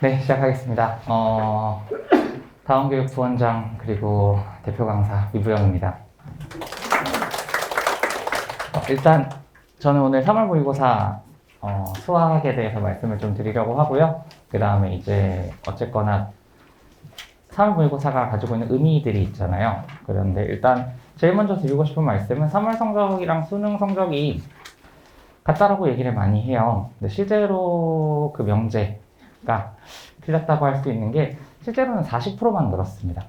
네, 시작하겠습니다. 다원교육 부원장 그리고 대표 강사 이부영입니다. 일단 저는 오늘 3월 모의고사 수학에 대해서 말씀을 좀 드리려고 하고요. 그 다음에 이제 어쨌거나 3월 모의고사가 가지고 있는 의미들이 있잖아요. 그런데 일단 제일 먼저 드리고 싶은 말씀은 3월 성적이랑 수능 성적이 같다라고 얘기를 많이 해요. 근데 실제로 그 명제가 틀렸다고 할 수 있는 게 실제로는 40%만 늘었습니다.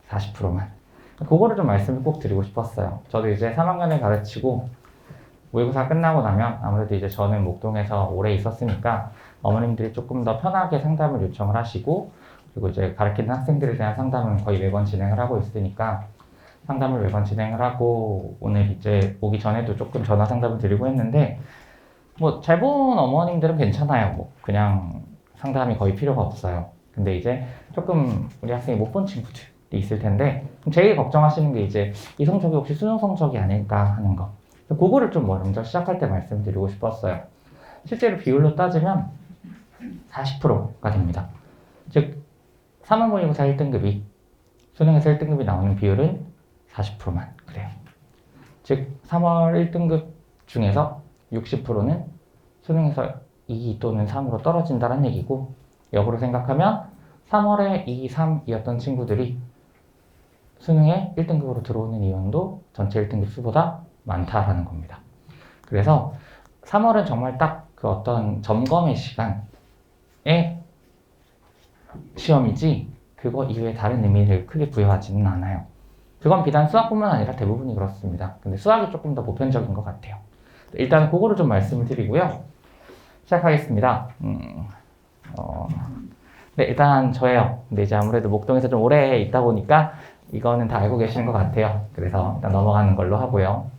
40%만. 그거를 좀 말씀을 꼭 드리고 싶었어요. 저도 이제 3학년을 가르치고 모의고사 끝나고 나면 아무래도 이제 저는 목동에서 오래 있었으니까 어머님들이 조금 더 편하게 상담을 요청을 하시고, 그리고 이제 가르치는 학생들에 대한 상담은 거의 매번 진행을 하고 있으니까 상담을 매번 진행을 하고, 오늘 이제 오기 전에도 조금 전화 상담을 드리고 했는데, 뭐 잘 본 어머님들은 괜찮아요. 뭐 그냥 상담이 거의 필요가 없어요. 근데 이제 조금 우리 학생이 못 본 친구들이 있을 텐데, 제일 걱정하시는 게 이제 이 성적이 혹시 수능 성적이 아닐까 하는 거. 그거를 좀 먼저 시작할 때 말씀드리고 싶었어요. 실제로 비율로 따지면 40%가 됩니다. 즉 3월 모의고사 1등급이 수능에서 1등급이 나오는 비율은 40%만 그래요. 즉 3월 1등급 중에서 60%는 수능에서 2 또는 3으로 떨어진다는 얘기고, 역으로 생각하면 3월에 2, 3이었던 친구들이 수능에 1등급으로 들어오는 이원도 전체 1등급 수보다 많다라는 겁니다. 그래서 3월은 정말 딱 그 어떤 점검의 시간에 시험이지 그거 이외에 다른 의미를 크게 부여하지는 않아요. 그건 비단 수학뿐만 아니라 대부분이 그렇습니다. 근데 수학이 조금 더 보편적인 것 같아요. 일단 그거를 좀 말씀을 드리고요. 시작하겠습니다. 네, 일단 저예요. 근데 이제 아무래도 목동에서 좀 오래 있다 보니까 이거는 다 알고 계시는 것 같아요. 그래서 일단 넘어가는 걸로 하고요.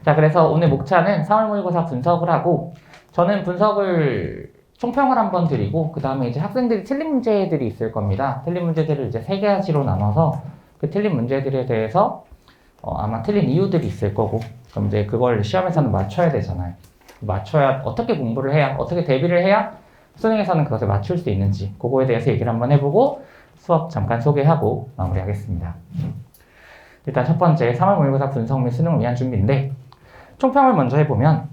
자, 그래서 오늘 목차는 3월 모의고사 분석을 하고, 저는 분석을 총평을 한번 드리고, 그 다음에 이제 학생들이 틀린 문제들이 있을 겁니다. 틀린 문제들을 이제 3가지로 나눠서 그 틀린 문제들에 대해서 아마 틀린 이유들이 있을 거고, 그럼 이제 그걸 시험에서는 맞춰야 되잖아요. 맞춰야, 어떻게 공부를 해야, 어떻게 대비를 해야 수능에서는 그것을 맞출 수 있는지, 그거에 대해서 얘기를 한번 해보고 수업 잠깐 소개하고 마무리하겠습니다. 일단 첫 번째 3월 모의고사 분석 및 수능을 위한 준비인데, 총평을 먼저 해보면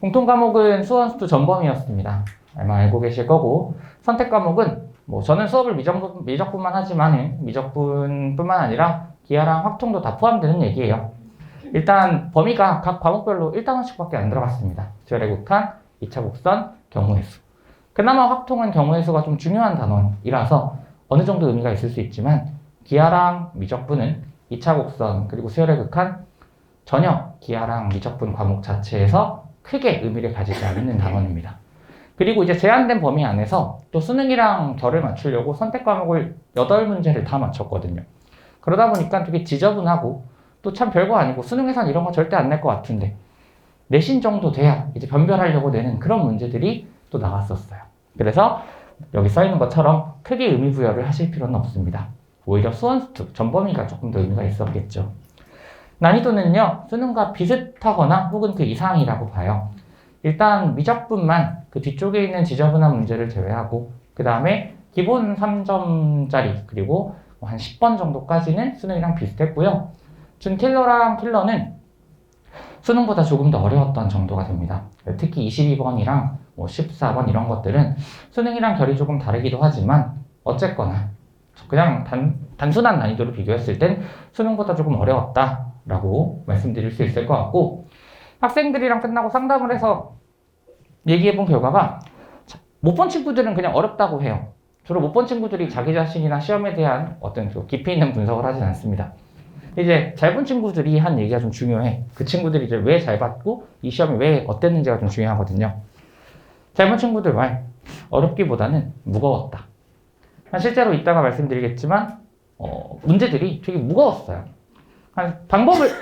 공통 과목은 수원수도 전범이었습니다. 아마 알고 계실 거고, 선택 과목은 뭐 저는 수업을 미적분만 하지만 미적분뿐만 아니라 기하랑 확통도 다 포함되는 얘기예요. 일단 범위가 각 과목별로 1단원씩밖에 안 들어갔습니다. 수열의 극한, 2차 곡선, 경우의 수. 그나마 확통은 경우의 수가 좀 중요한 단원이라서 어느 정도 의미가 있을 수 있지만, 기하랑 미적분은 2차 곡선 그리고 수열의 극한 전혀 기하랑 미적분 과목 자체에서 크게 의미를 가지지 않는 단원입니다. 그리고 이제 제한된 범위 안에서 또 수능이랑 결을 맞추려고 선택 과목을 8문제를 다 맞췄거든요. 그러다 보니까 되게 지저분하고 또 참 별거 아니고 수능에선 이런 거 절대 안 낼 것 같은데 내신 정도 돼야 이제 변별하려고 내는 그런 문제들이 또 나왔었어요. 그래서 여기 써 있는 것처럼 크게 의미 부여를 하실 필요는 없습니다. 오히려 수원수특 전범위가 조금 더 의미가 있었겠죠. 난이도는요, 수능과 비슷하거나 혹은 그 이상이라고 봐요. 일단 미적분만 그 뒤쪽에 있는 지저분한 문제를 제외하고, 그 다음에 기본 3점짜리 그리고 한 10번 정도까지는 수능이랑 비슷했고요. 준킬러랑 킬러는 수능보다 조금 더 어려웠던 정도가 됩니다. 특히 22번이랑 14번 이런 것들은 수능이랑 결이 조금 다르기도 하지만 어쨌거나 그냥 단순한 난이도로 비교했을 땐 수능보다 조금 어려웠다라고 말씀드릴 수 있을 것 같고, 학생들이랑 끝나고 상담을 해서 얘기해본 결과가 못 본 친구들은 그냥 어렵다고 해요. 주로 못 본 친구들이 자기 자신이나 시험에 대한 어떤 깊이 있는 분석을 하진 않습니다. 이제 잘 본 친구들이 한 얘기가 좀 중요해. 그 친구들이 이제 왜 잘 봤고 이 시험이 왜 어땠는지가 좀 중요하거든요. 잘 본 친구들 말, 어렵기보다는 무거웠다. 실제로 이따가 말씀드리겠지만 문제들이 되게 무거웠어요.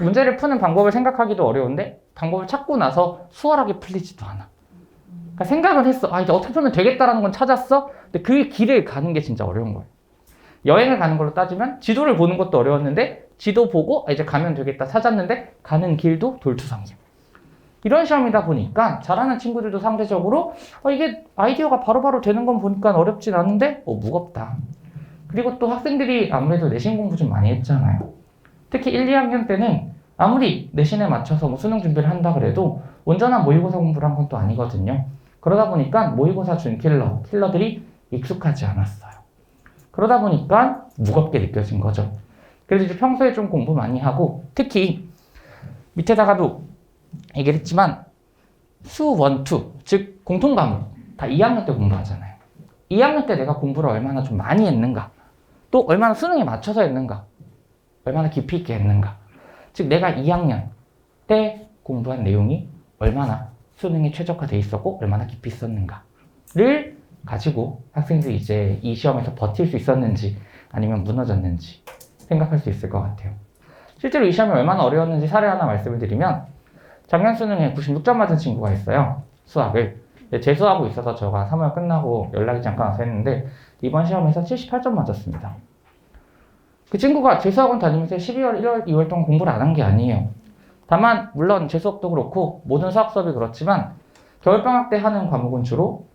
문제를 푸는 방법을 생각하기도 어려운데 방법을 찾고 나서 수월하게 풀리지도 않아. 그러니까 생각은 했어. 이제 어떻게 풀면 되겠다라는 건 찾았어. 근데 그 길을 가는 게 진짜 어려운 거예요. 여행을 가는 걸로 따지면 지도를 보는 것도 어려웠는데 지도 보고 이제 가면 되겠다 찾았는데 가는 길도 돌투성이야. 이런 시험이다 보니까 잘하는 친구들도 상대적으로 이게 아이디어가 바로바로 되는 건 보니까 어렵진 않은데 무겁다. 그리고 또 학생들이 아무래도 내신 공부 좀 많이 했잖아요. 특히 1, 2학년 때는 아무리 내신에 맞춰서 뭐 수능 준비를 한다 그래도 온전한 모의고사 공부를 한 건 또 아니거든요. 그러다 보니까 모의고사 킬러들이 익숙하지 않았어요. 그러다 보니까 무겁게 느껴진 거죠. 그래서 이제 평소에 좀 공부 많이 하고 특히 밑에다가도 얘기를 했지만 수 1, 2, 즉 공통과목 다 2학년 때 공부하잖아요. 2학년 때 내가 공부를 얼마나 좀 많이 했는가, 또 얼마나 수능에 맞춰서 했는가, 얼마나 깊이 있게 했는가, 즉 내가 2학년 때 공부한 내용이 얼마나 수능에 최적화돼 있었고 얼마나 깊이 있었는가를 가지고 학생들이 이제 이 시험에서 버틸 수 있었는지 아니면 무너졌는지 생각할 수 있을 것 같아요. 실제로 이 시험이 얼마나 어려웠는지 사례 하나 말씀을 드리면 작년 수능에 96점 맞은 친구가 있어요. 수학을. 재수하고 있어서 제가 3월 끝나고 연락이 잠깐 와서 했는데 이번 시험에서 78점 맞았습니다. 그 친구가 재수학원 다니면서 12월, 1월, 2월 동안 공부를 안 한 게 아니에요. 다만 물론 재수업도 그렇고 모든 수학 수업이 그렇지만 겨울방학 때 하는 과목은 주로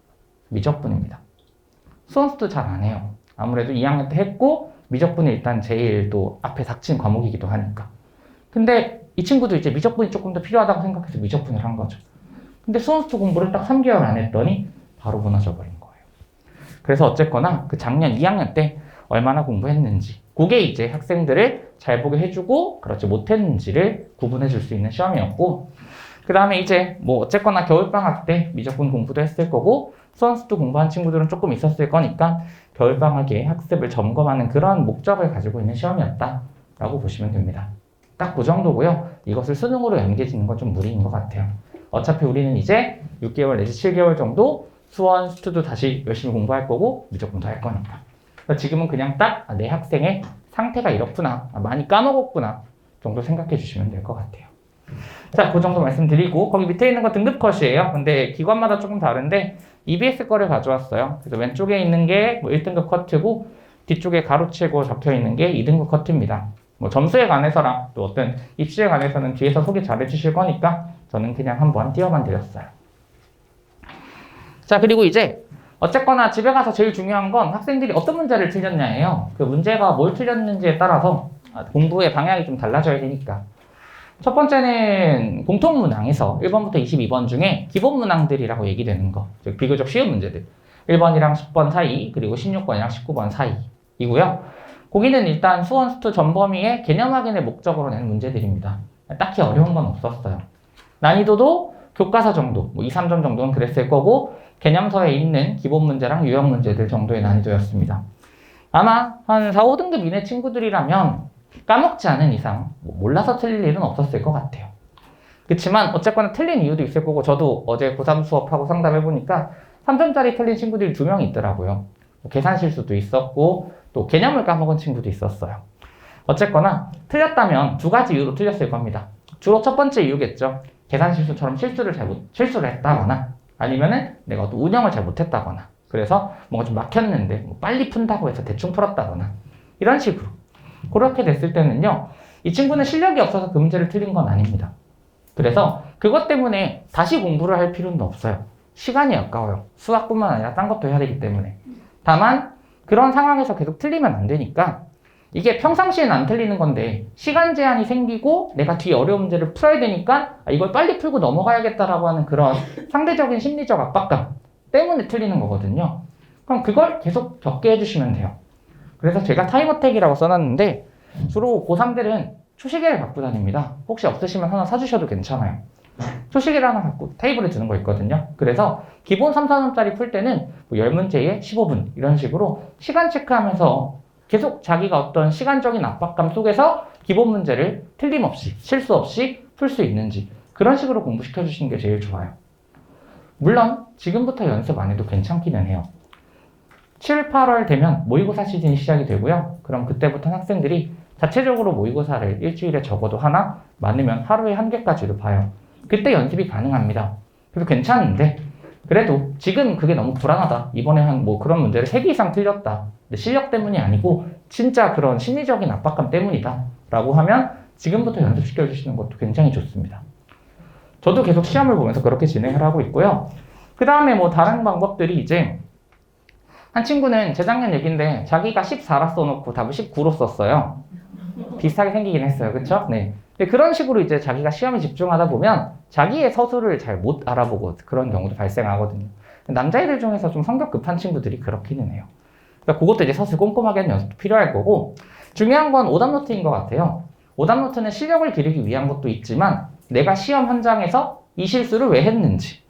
미적분입니다. 수원수도 잘 안 해요. 아무래도 2학년 때 했고 미적분이 일단 제일 또 앞에 닥친 과목이기도 하니까. 근데 이 친구도 이제 미적분이 조금 더 필요하다고 생각해서 미적분을 한 거죠. 근데 수원수 공부를 딱 3개월 안 했더니 바로 무너져 버린 거예요. 그래서 어쨌거나 그 작년 2학년 때 얼마나 공부했는지 그게 이제 학생들을 잘 보게 해주고 그렇지 못했는지를 구분해 줄 수 있는 시험이었고 그 다음에 이제 뭐 어쨌거나 겨울방학 때 미적분 공부도 했을 거고 수원수도 공부한 친구들은 조금 있었을 거니까 겨울방학에 학습을 점검하는 그런 목적을 가지고 있는 시험이었다라고 보시면 됩니다. 딱 그 정도고요. 이것을 수능으로 연계짓는 건 좀 무리인 것 같아요. 어차피 우리는 이제 6개월 내지 7개월 정도 수원, 수투도 다시 열심히 공부할 거고 미적분도 할 거니까. 지금은 그냥 딱 내 학생의 상태가 이렇구나, 많이 까먹었구나 정도 생각해 주시면 될 것 같아요. 자, 그 정도 말씀드리고 거기 밑에 있는 거 등급 컷이에요. 근데 기관마다 조금 다른데 EBS 거를 가져왔어요. 그래서 왼쪽에 있는 게 뭐 1등급 커트고 뒤쪽에 가로치고 적혀 있는 게 2등급 커트입니다. 뭐 점수에 관해서랑 또 어떤 입시에 관해서는 뒤에서 소개 잘 해주실 거니까 저는 그냥 한번 띄워만 드렸어요. 자, 그리고 이제 어쨌거나 집에 가서 제일 중요한 건 학생들이 어떤 문제를 틀렸냐예요. 그 문제가 뭘 틀렸는지에 따라서 공부의 방향이 좀 달라져야 되니까. 첫 번째는 공통문항에서 1번부터 22번 중에 기본문항들이라고 얘기되는 거, 즉 비교적 쉬운 문제들 1번이랑 10번 사이 그리고 16번이랑 19번 사이이고요. 거기는 일단 수원, 수투 전범위의 개념 확인을 목적으로 낸 문제들입니다. 딱히 어려운 건 없었어요. 난이도도 교과서 정도, 뭐 2, 3점 정도는 그랬을 거고 개념서에 있는 기본 문제랑 유형 문제들 정도의 난이도였습니다. 아마 한 4, 5등급 이내 친구들이라면 까먹지 않은 이상 몰라서 틀릴 일은 없었을 것 같아요. 그렇지만 어쨌거나 틀린 이유도 있을 거고 저도 어제 고3 수업하고 상담해보니까 3점짜리 틀린 친구들이 2명 있더라고요. 계산 실수도 있었고 또 개념을 까먹은 친구도 있었어요. 어쨌거나 틀렸다면 두 가지 이유로 틀렸을 겁니다. 주로 첫 번째 이유겠죠. 계산 실수처럼 실수를 했다거나 아니면은 내가 또 운영을 잘 못했다거나 그래서 뭔가 좀 막혔는데 뭐 빨리 푼다고 해서 대충 풀었다거나 이런 식으로 그렇게 됐을 때는요, 이 친구는 실력이 없어서 그 문제를 틀린 건 아닙니다. 그래서 그것 때문에 다시 공부를 할 필요는 없어요. 시간이 아까워요. 수학뿐만 아니라 딴 것도 해야 되기 때문에. 다만 그런 상황에서 계속 틀리면 안 되니까 이게 평상시에는 안 틀리는 건데 시간 제한이 생기고 내가 뒤에 어려운 문제를 풀어야 되니까 이걸 빨리 풀고 넘어가야겠다라고 하는 그런 상대적인 심리적 압박감 때문에 틀리는 거거든요. 그럼 그걸 계속 적게 해주시면 돼요. 그래서 제가 타임어택이라고 써놨는데 주로 고3들은 초시계를 갖고 다닙니다. 혹시 없으시면 하나 사주셔도 괜찮아요. 초시계를 하나 갖고 테이블에 두는 거 있거든요. 그래서 기본 3, 4점짜리 풀 때는 뭐 10문제에 15분 이런 식으로 시간 체크하면서 계속 자기가 어떤 시간적인 압박감 속에서 기본 문제를 틀림없이 실수 없이 풀 수 있는지 그런 식으로 공부시켜 주시는 게 제일 좋아요. 물론 지금부터 연습 안 해도 괜찮기는 해요. 7, 8월 되면 모의고사 시즌이 시작이 되고요. 그럼 그때부터 학생들이 자체적으로 모의고사를 일주일에 적어도 하나, 많으면 하루에 1개까지도 봐요. 그때 연습이 가능합니다. 그래서 괜찮은데 그래도 지금 그게 너무 불안하다. 이번에 한 뭐 그런 문제를 3개 이상 틀렸다. 근데 실력 때문이 아니고 진짜 그런 심리적인 압박감 때문이다. 라고 하면 지금부터 연습시켜 주시는 것도 굉장히 좋습니다. 저도 계속 시험을 보면서 그렇게 진행을 하고 있고요. 그 다음에 뭐 다른 방법들이 이제 한 친구는 재작년 얘기인데 자기가 14라 써놓고 답을 19로 썼어요. 비슷하게 생기긴 했어요. 그쵸? 네. 근데 그런 식으로 이제 자기가 시험에 집중하다 보면 자기의 서술을 잘 못 알아보고 그런 경우도 발생하거든요. 남자애들 중에서 좀 성격 급한 친구들이 그렇기는 해요. 그러니까 그것도 이제 서술 꼼꼼하게 하는 연습도 필요할 거고, 중요한 건 오답노트인 것 같아요. 오답노트는 실력을 기르기 위한 것도 있지만 내가 시험 현장에서 이 실수를 왜 했는지,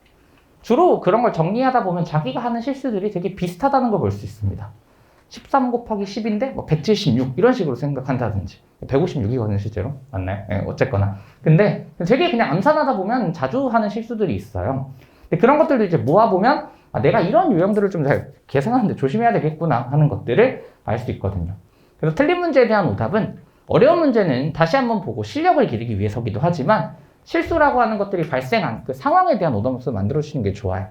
주로 그런 걸 정리하다 보면 자기가 하는 실수들이 되게 비슷하다는 걸 볼 수 있습니다. 13 곱하기 10인데 뭐 176 이런 식으로 생각한다든지, 156이거든요 실제로. 맞나요? 네, 어쨌거나. 근데 되게 그냥 암산하다 보면 자주 하는 실수들이 있어요. 근데 그런 것들도 이제 모아보면 아, 내가 이런 유형들을 좀 잘 계산하는데 조심해야 되겠구나 하는 것들을 알 수 있거든요. 그래서 틀린 문제에 대한 오답은, 어려운 문제는 다시 한번 보고 실력을 기르기 위해서기도 하지만 실수라고 하는 것들이 발생한 그 상황에 대한 오답노트를 만들어주시는 게 좋아요.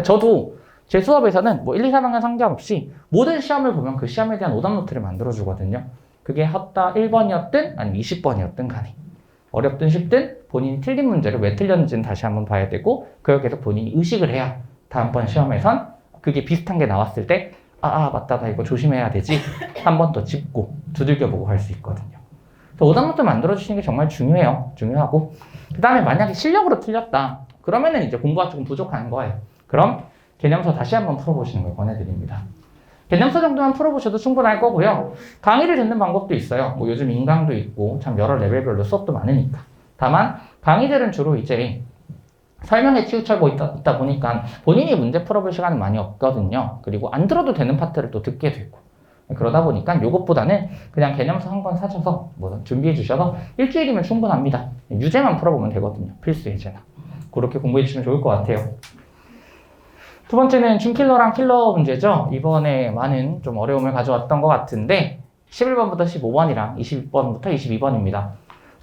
저도 제 수업에서는 뭐 1, 2, 3학년 상관없이 모든 시험을 보면 그 시험에 대한 오답노트를 만들어주거든요. 그게 헛다 1번이었든 아니면 20번이었든 간에, 어렵든 쉽든 본인이 틀린 문제를 왜 틀렸는지는 다시 한번 봐야 되고, 그걸 계속 본인이 의식을 해야 다음번 시험에선 그게 비슷한 게 나왔을 때 맞다, 나 이거 조심해야 되지, 한 번 더 짚고 두들겨보고 할 수 있거든요. 그래서 오답노트 만들어주시는 게 정말 중요하고, 그 다음에 만약에 실력으로 틀렸다 그러면은 이제 공부가 조금 부족한 거예요. 그럼 개념서 다시 한번 풀어보시는 걸 권해드립니다. 개념서 정도만 풀어보셔도 충분할 거고요. 강의를 듣는 방법도 있어요. 뭐 요즘 인강도 있고 참 여러 레벨별로 수업도 많으니까. 다만 강의들은 주로 이제 설명에 치우쳐고 있다 보니까 본인이 문제 풀어볼 시간은 많이 없거든요. 그리고 안 들어도 되는 파트를 또 듣게 되고, 그러다 보니까 이것보다는 그냥 개념서 한 권 사셔서 뭐 준비해 주셔서 일주일이면 충분합니다. 유제만 풀어보면 되거든요. 필수 예제나. 그렇게 공부해 주시면 좋을 것 같아요. 두 번째는 줌킬러랑 킬러 문제죠. 이번에 많은 좀 어려움을 가져왔던 것 같은데 11번부터 15번이랑 20번부터 22번입니다.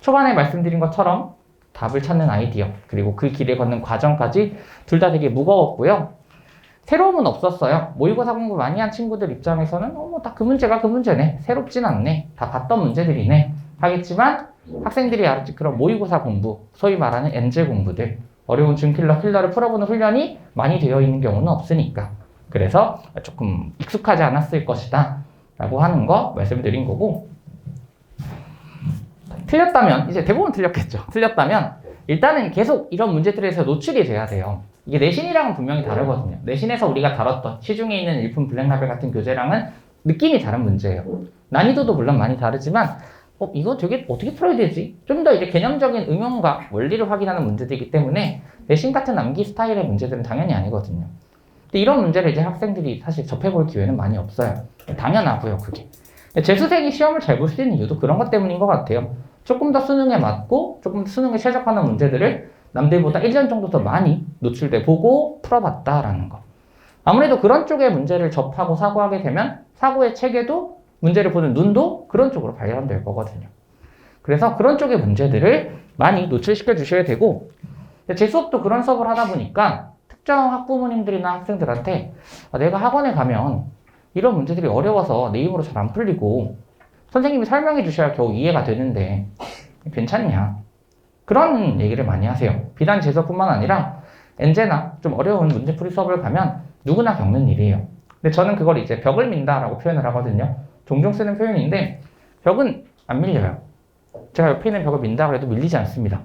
초반에 말씀드린 것처럼 답을 찾는 아이디어, 그리고 그 길을 걷는 과정까지 둘 다 되게 무거웠고요. 새로움은 없었어요. 모의고사 공부 많이 한 친구들 입장에서는 다 그 문제가 그 문제네, 새롭진 않네, 다 봤던 문제들이네 하겠지만, 학생들이 아직 그런 모의고사 공부, 소위 말하는 엔젤 공부들, 어려운 줌킬러, 킬러를 풀어보는 훈련이 많이 되어 있는 경우는 없으니까, 그래서 조금 익숙하지 않았을 것이다 라고 하는 거 말씀드린 거고, 틀렸다면, 이제 대부분 틀렸겠죠. 틀렸다면 일단은 계속 이런 문제들에서 노출이 돼야 돼요. 이게 내신이랑은 분명히 다르거든요. 내신에서 우리가 다뤘던 시중에 있는 일품 블랙라벨 같은 교재랑은 느낌이 다른 문제예요. 난이도도 물론 많이 다르지만 이거 되게 어떻게 풀어야 되지? 좀 더 이제 개념적인 응용과 원리를 확인하는 문제들이기 때문에 내신 같은 암기 스타일의 문제들은 당연히 아니거든요. 근데 이런 문제를 이제 학생들이 사실 접해볼 기회는 많이 없어요. 당연하고요, 그게. 재수생이 시험을 잘 볼 수 있는 이유도 그런 것 때문인 것 같아요. 조금 더 수능에 맞고 조금 더 수능에 최적화하는 문제들을 남들보다 1년 정도 더 많이 노출돼 보고 풀어봤다라는 거. 아무래도 그런 쪽의 문제를 접하고 사고하게 되면 사고의 체계도, 문제를 보는 눈도 그런 쪽으로 발현될 거거든요. 그래서 그런 쪽의 문제들을 많이 노출시켜 주셔야 되고, 제 수업도 그런 수업을 하다 보니까 특정 학부모님들이나 학생들한테 내가 학원에 가면 이런 문제들이 어려워서 내 힘으로 잘 안 풀리고 선생님이 설명해 주셔야 겨우 이해가 되는데 괜찮냐, 그런 얘기를 많이 하세요. 비단 제 수업뿐만 아니라 엔제나 좀 어려운 문제풀이 수업을 가면 누구나 겪는 일이에요. 근데 저는 그걸 이제 벽을 민다라고 표현을 하거든요. 종종 쓰는 표현인데, 벽은 안 밀려요. 제가 옆에 있는 벽을 민다고 해도 밀리지 않습니다.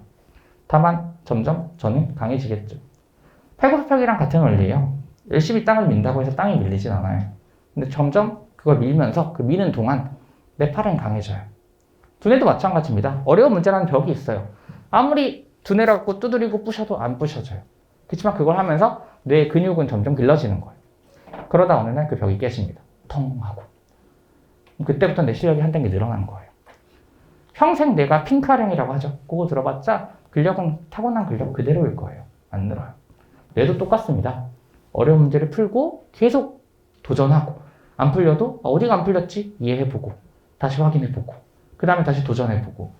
다만 점점 저는 강해지겠죠. 팔굽혀펴기랑 같은 원리예요. 열심히 땅을 민다고 해서 땅이 밀리진 않아요. 근데 점점 그걸 밀면서 그 미는 동안 내 팔은 강해져요. 두뇌도 마찬가지입니다. 어려운 문제라는 벽이 있어요. 아무리 두뇌를 갖고 두드리고 부셔도 안 부셔져요. 그렇지만 그걸 하면서 뇌의 근육은 점점 길러지는 거예요. 그러다 어느 날 그 벽이 깨집니다. 텅 하고. 그때부터 내 실력이 한 단계 늘어나는 거예요. 평생 내가 핑카령이라고 하죠. 그거 들어봤자 근력은 타고난 근력 그대로일 거예요. 안 늘어요. 뇌도 똑같습니다. 어려운 문제를 풀고 계속 도전하고, 안 풀려도 어디가 안 풀렸지 이해해보고 다시 확인해보고 그 다음에 다시 도전해보고,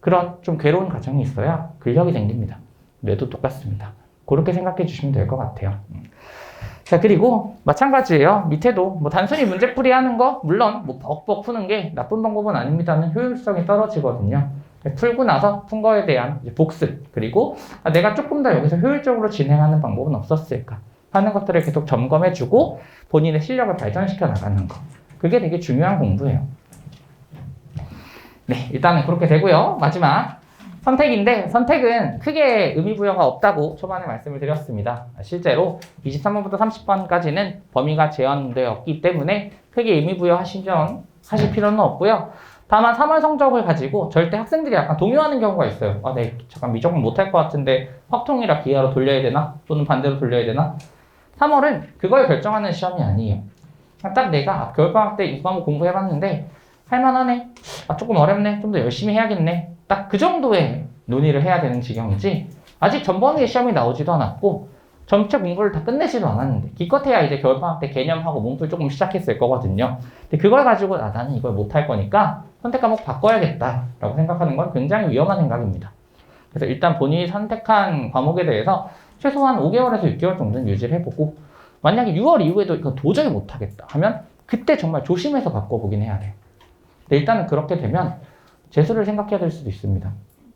그런 좀 괴로운 과정이 있어야 근력이 생깁니다. 뇌도 똑같습니다. 그렇게 생각해 주시면 될 것 같아요. 자, 그리고 마찬가지예요. 밑에도 뭐 단순히 문제풀이 하는 거, 물론 뭐 벅벅 푸는 게 나쁜 방법은 아닙니다는 효율성이 떨어지거든요. 풀고 나서 푼 거에 대한 이제 복습, 그리고 내가 조금 더 여기서 효율적으로 진행하는 방법은 없었을까 하는 것들을 계속 점검해주고 본인의 실력을 발전시켜 나가는 거. 그게 되게 중요한 공부예요. 네, 일단은 그렇게 되고요. 마지막 선택인데 선택은 크게 의미부여가 없다고 초반에 말씀을 드렸습니다. 실제로 23번부터 30번까지는 범위가 제한되었기 때문에 크게 의미부여하실 필요는 없고요. 다만 3월 성적을 가지고 절대 학생들이 약간 동요하는 경우가 있어요. 네, 잠깐 미적분 못할 것 같은데 확통이라 기하로 돌려야 되나? 또는 반대로 돌려야 되나? 3월은 그걸 결정하는 시험이 아니에요. 딱 내가 겨울방학 때 이 과목 공부해봤는데 할만하네. 조금 어렵네. 좀 더 열심히 해야겠네. 딱 그 정도의 논의를 해야 되는 지경이지 아직 전범위의 시험이 나오지도 않았고 전체 공부를 다 끝내지도 않았는데 기껏해야 이제 겨울방학 때 개념하고 몸풀 조금 시작했을 거거든요. 근데 그걸 가지고 나는 이걸 못할 거니까 선택 과목 바꿔야겠다라고 생각하는 건 굉장히 위험한 생각입니다. 그래서 일단 본인이 선택한 과목에 대해서 최소한 5개월에서 6개월 정도는 유지를 해보고 만약에 6월 이후에도 이거 도저히 못하겠다 하면 그때 정말 조심해서 바꿔보긴 해야 돼요. 근데 일단은 그렇게 되면 재수를 생각해야 될 수도 있습니다.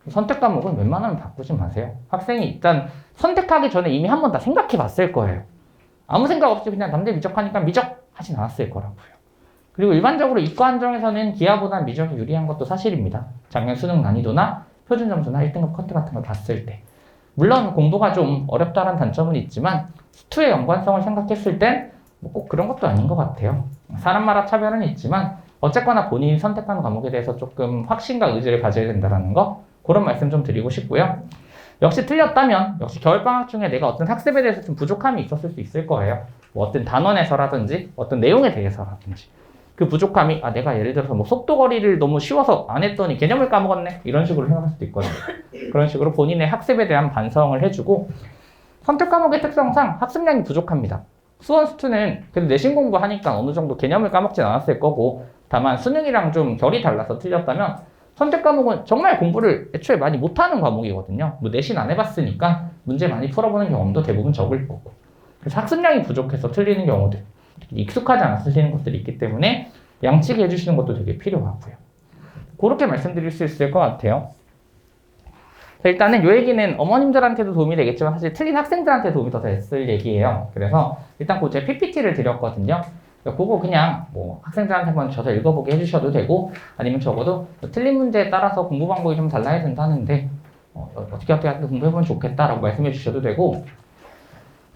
선택 과목은 웬만하면 바꾸지 마세요. 학생이 일단 선택하기 전에 이미 한 번 다 생각해 봤을 거예요. 아무 생각 없이 그냥 남들 미적하니까 미적하진 않았을 거라고요. 그리고 일반적으로 이과 한정에서는 기하보다 미적이 유리한 것도 사실입니다. 작년 수능 난이도나 표준 점수나 1등급 커트 같은 걸 봤을 때. 물론 공부가 좀 어렵다는 단점은 있지만 수투의 연관성을 생각했을 땐 뭐 꼭 그런 것도 아닌 것 같아요. 사람마다 차별은 있지만 어쨌거나 본인이 선택한 과목에 대해서 조금 확신과 의지를 가져야 된다는 거 그런 말씀 좀 드리고 싶고요. 역시 틀렸다면 역시 겨울방학 중에 내가 어떤 학습에 대해서 좀 부족함이 있었을 수 있을 거예요. 뭐 어떤 단원에서라든지 어떤 내용에 대해서라든지 그 부족함이 내가 예를 들어서 뭐 속도거리를 너무 쉬워서 안 했더니 개념을 까먹었네 이런 식으로 생각할 수도 있거든요. 그런 식으로 본인의 학습에 대한 반성을 해주고 선택 과목의 특성상 학습량이 부족합니다. 수원 수투는 그래도 내신 공부하니까 어느 정도 개념을 까먹진 않았을 거고 다만 수능이랑 좀 결이 달라서 틀렸다면 선택 과목은 정말 공부를 애초에 많이 못하는 과목이거든요. 뭐 내신 안 해봤으니까 문제 많이 풀어보는 경험도 대부분 적을 거고 그래서 학습량이 부족해서 틀리는 경우들 익숙하지 않아서 틀리는 것들이 있기 때문에 양치기 해주시는 것도 되게 필요하고요. 그렇게 말씀드릴 수 있을 것 같아요. 일단은 이 얘기는 어머님들한테도 도움이 되겠지만 사실 틀린 학생들한테 도움이 더 됐을 얘기예요. 그래서 일단 그 제 PPT를 드렸거든요. 그거 그냥 뭐 학생들한테 한번 저서 읽어보게 해주셔도 되고 아니면 적어도 틀린 문제에 따라서 공부 방법이 좀 달라야 된다는데 어떻게 공부해보면 좋겠다라고 말씀해 주셔도 되고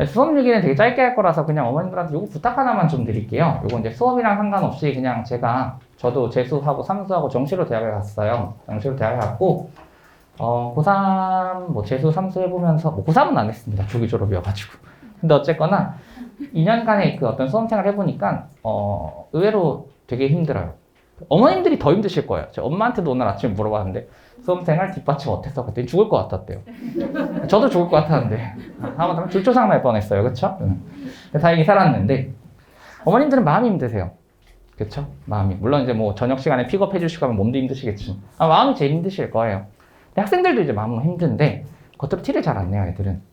수업 얘기는 되게 짧게 할 거라서 그냥 어머님들한테 요거 부탁 하나만 좀 드릴게요. 요거 이제 수업이랑 상관없이 그냥 저도 재수하고 삼수하고 정시로 대학에 갔어요. 정시로 대학에 갔고 고3 뭐 재수 삼수 해보면서 뭐 고3은 안 했습니다. 조기 졸업이어가지고. 근데 어쨌거나 2년간의 그 어떤 수험생활 해보니까 의외로 되게 힘들어요. 어머님들이 더 힘드실 거예요. 제 엄마한테도 오늘 아침에 물어봤는데 수험생활 뒷받침 어땠어? 그랬더니 죽을 것 같았대요. 저도 죽을 것 같았는데 하마터면 줄초상 날 뻔했어요. 그쵸? 다행히 살았는데 어머님들은 마음이 힘드세요. 그쵸? 마음이. 물론 이제 뭐 저녁 시간에 픽업해 주시고 하면 몸도 힘드시겠지만 마음이 제일 힘드실 거예요. 근데 학생들도 이제 마음은 힘든데 겉으로 티를 잘 안 내요, 애들은.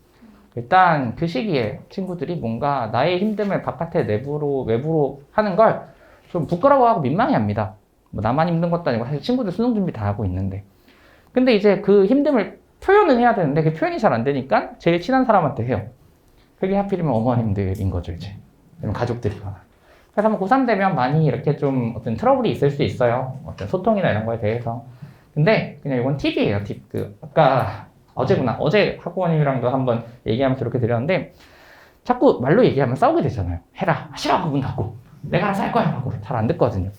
일단 그 시기에 친구들이 뭔가 나의 힘듦을 바깥에 외부로 하는 걸 좀 부끄러워하고 민망해합니다. 뭐 나만 힘든 것도 아니고 사실 친구들 수능 준비 다 하고 있는데. 근데 이제 그 힘듦을 표현은 해야 되는데 그 표현이 잘 안 되니까 제일 친한 사람한테 해요. 그게 하필이면 어머님들인 거죠, 이제. 아니면 가족들이거나. 그래서 뭐 고3 되면 많이 이렇게 좀 어떤 트러블이 있을 수 있어요. 어떤 소통이나 이런 거에 대해서. 근데 그냥 이건 팁이에요, 팁. 어제 학부모님이랑도 한번 얘기하면서 이렇게 드렸는데 자꾸 말로 얘기하면 싸우게 되잖아요. 해라, 싫어, 문 닫고. 내가 알아서 할 거야 하고 잘 안 듣거든요.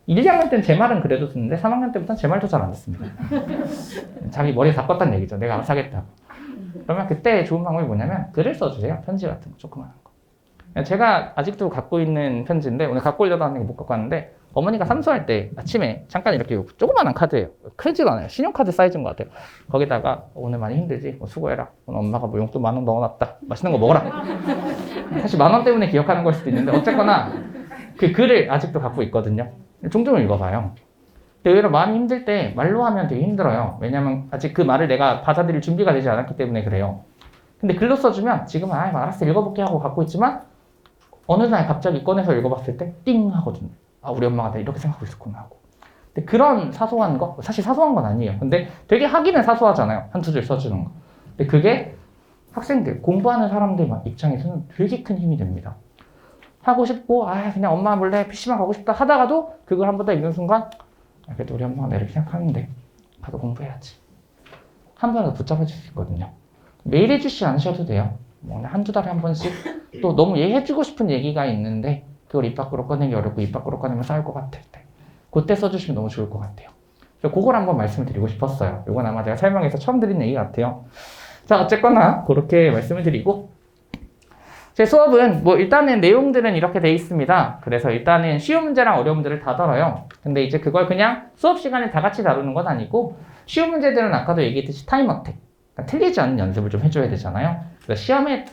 1, 2학년 때는 제 말은 그래도 듣는데 3학년 때부터는 제 말도 잘 안 듣습니다. 자기 머리에 다 껐다는 얘기죠. 내가 알아서 하겠다고. 그러면 그때 좋은 방법이 뭐냐면 글을 써주세요. 편지 같은 거, 조그마한 거. 제가 아직도 갖고 있는 편지인데 오늘 갖고 오려다 하는 게 못 갖고 왔는데 어머니가 삼수할 때 아침에 잠깐 이렇게 조그마한 카드예요. 크지도 않아요. 신용카드 사이즈인 것 같아요. 거기다가 오늘 많이 힘들지? 수고해라. 오늘 엄마가 뭐 용돈 10,000원 넣어놨다. 맛있는 거 먹어라. 사실 10,000원 때문에 기억하는 걸 수도 있는데 어쨌거나 그 글을 아직도 갖고 있거든요. 종종 읽어봐요. 근데 의외로 마음이 힘들 때 말로 하면 되게 힘들어요. 왜냐면 아직 그 말을 내가 받아들일 준비가 되지 않았기 때문에 그래요. 근데 글로 써주면 지금은 알았어 읽어볼게 하고 갖고 있지만 어느 날 갑자기 꺼내서 읽어봤을 때 띵 하거든요. 우리 엄마가 나 이렇게 생각하고 있었구나 하고. 근데 그런 사소한 거, 사실 사소한 건 아니에요. 근데 되게 하기는 사소하잖아요. 한두 줄 써주는 거. 근데 그게 학생들, 공부하는 사람들 입장에서는 되게 큰 힘이 됩니다. 하고 싶고, 그냥 엄마 몰래 PC방 가고 싶다 하다가도 그걸 한 번 더 읽는 순간, 그래도 우리 엄마가 내를 생각하는데, 가서 공부해야지. 한 번에 붙잡아줄 수 있거든요. 매일 해주시지 않으셔도 돼요. 뭐 한두 달에 한 번씩. 또 너무 해주고 싶은 얘기가 있는데, 그걸 입 밖으로 꺼내기 어렵고 입 밖으로 꺼내면 싸울 것 같을 때. 그때 써주시면 너무 좋을 것 같아요. 그래서 그걸 한번 말씀을 드리고 싶었어요. 이건 아마 제가 설명해서 처음 드린 얘기 같아요. 자, 어쨌거나 그렇게 말씀을 드리고 제 수업은 뭐 일단은 내용들은 이렇게 돼 있습니다. 그래서 일단은 쉬운 문제랑 어려운 문제를 다 다뤄요. 근데 이제 그걸 그냥 수업 시간에 다 같이 다루는 건 아니고 쉬운 문제들은 아까도 얘기했듯이 타임 어택, 그러니까 틀리지 않는 연습을 좀 해줘야 되잖아요. 그래서 시험에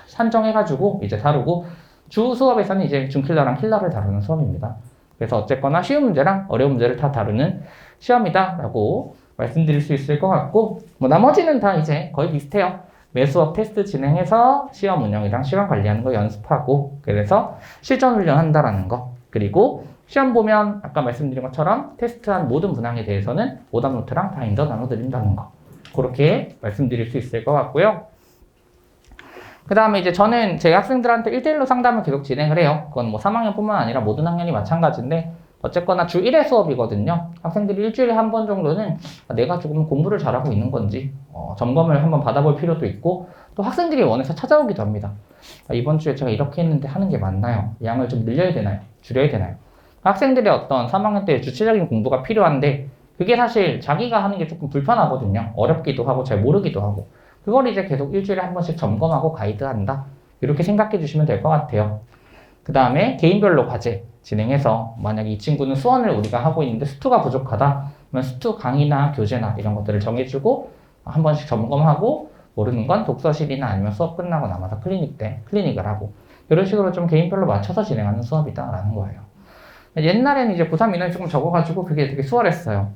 산정해가지고 이제 다루고 주 수업에서는 이제 준킬러랑 킬러를 다루는 수업입니다. 그래서 어쨌거나 쉬운 문제랑 어려운 문제를 다 다루는 시험이다라고 말씀드릴 수 있을 것 같고 뭐 나머지는 다 이제 거의 비슷해요. 매 수업 테스트 진행해서 시험 운영이랑 시간 관리하는 거 연습하고 그래서 실전 훈련한다라는 거 그리고 시험 보면 아까 말씀드린 것처럼 테스트한 모든 문항에 대해서는 오답 노트랑 바인더 나눠드린다는 거 그렇게 말씀드릴 수 있을 것 같고요. 그 다음에 이제 저는 제 학생들한테 1대1로 상담을 계속 진행을 해요. 그건 뭐 3학년뿐만 아니라 모든 학년이 마찬가지인데 어쨌거나 주 1회 수업이거든요. 학생들이 일주일에 한 번 정도는 내가 조금 공부를 잘하고 있는 건지 점검을 한번 받아볼 필요도 있고 또 학생들이 원해서 찾아오기도 합니다. 이번 주에 제가 이렇게 했는데 하는 게 맞나요? 양을 좀 늘려야 되나요? 줄여야 되나요? 학생들의 어떤 3학년 때 주체적인 공부가 필요한데 그게 사실 자기가 하는 게 조금 불편하거든요. 어렵기도 하고 잘 모르기도 하고 그걸 이제 계속 일주일에 한 번씩 점검하고 가이드한다. 이렇게 생각해 주시면 될 것 같아요. 그 다음에 개인별로 과제 진행해서 만약에 이 친구는 수원을 우리가 하고 있는데 수투가 부족하다. 그러면 수투 강의나 교재나 이런 것들을 정해주고 한 번씩 점검하고 모르는 건 독서실이나 아니면 수업 끝나고 남아서 클리닉 때 클리닉을 하고 이런 식으로 좀 개인별로 맞춰서 진행하는 수업이다라는 거예요. 옛날에는 이제 고3 인원이 조금 적어가지고 그게 되게 수월했어요.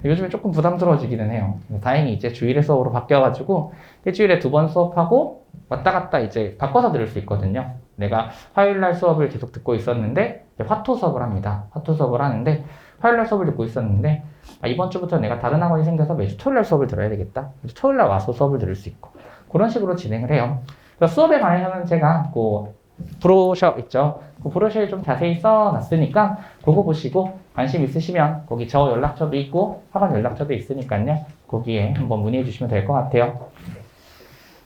요즘에 조금 부담스러워지기는 해요. 다행히 이제 주일에 수업으로 바뀌어가지고 일주일에 2번 수업하고 왔다 갔다 이제 바꿔서 들을 수 있거든요. 내가 화요일날 수업을 계속 듣고 있었는데 화토 수업을 합니다. 화토 수업을 하는데 화요일날 수업을 듣고 있었는데 이번 주부터 내가 다른 학원이 생겨서 매주 토요일날 수업을 들어야 되겠다. 그래서 토요일날 와서 수업을 들을 수 있고 그런 식으로 진행을 해요. 그래서 수업에 관해서는 제가 브로셔 있죠. 그 브로셔에 좀 자세히 써놨으니까 그거 보시고 관심 있으시면 거기 저 연락처도 있고 학원 연락처도 있으니까요. 거기에 한번 문의해 주시면 될 것 같아요.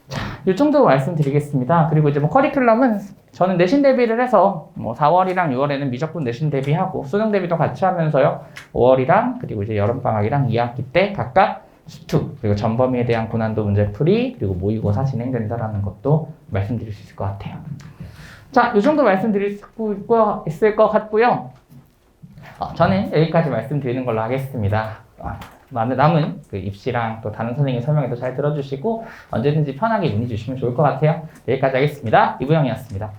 자, 이 정도 말씀드리겠습니다. 그리고 이제 커리큘럼은 저는 내신 대비를 해서 4월이랑 6월에는 미적분 내신 대비하고 수능 대비도 같이 하면서요. 5월이랑 그리고 이제 여름방학이랑 2학기 때 각각 수투 그리고 전범위에 대한 고난도 문제풀이 그리고 모의고사 진행된다라는 것도 말씀드릴 수 있을 것 같아요. 자, 이 정도 말씀드릴 수 있을 것 같고요. 저는 여기까지 말씀드리는 걸로 하겠습니다. 남은 그 입시랑 또 다른 선생님 설명에도 잘 들어주시고 언제든지 편하게 문의 주시면 좋을 것 같아요. 여기까지 하겠습니다. 이부영이었습니다.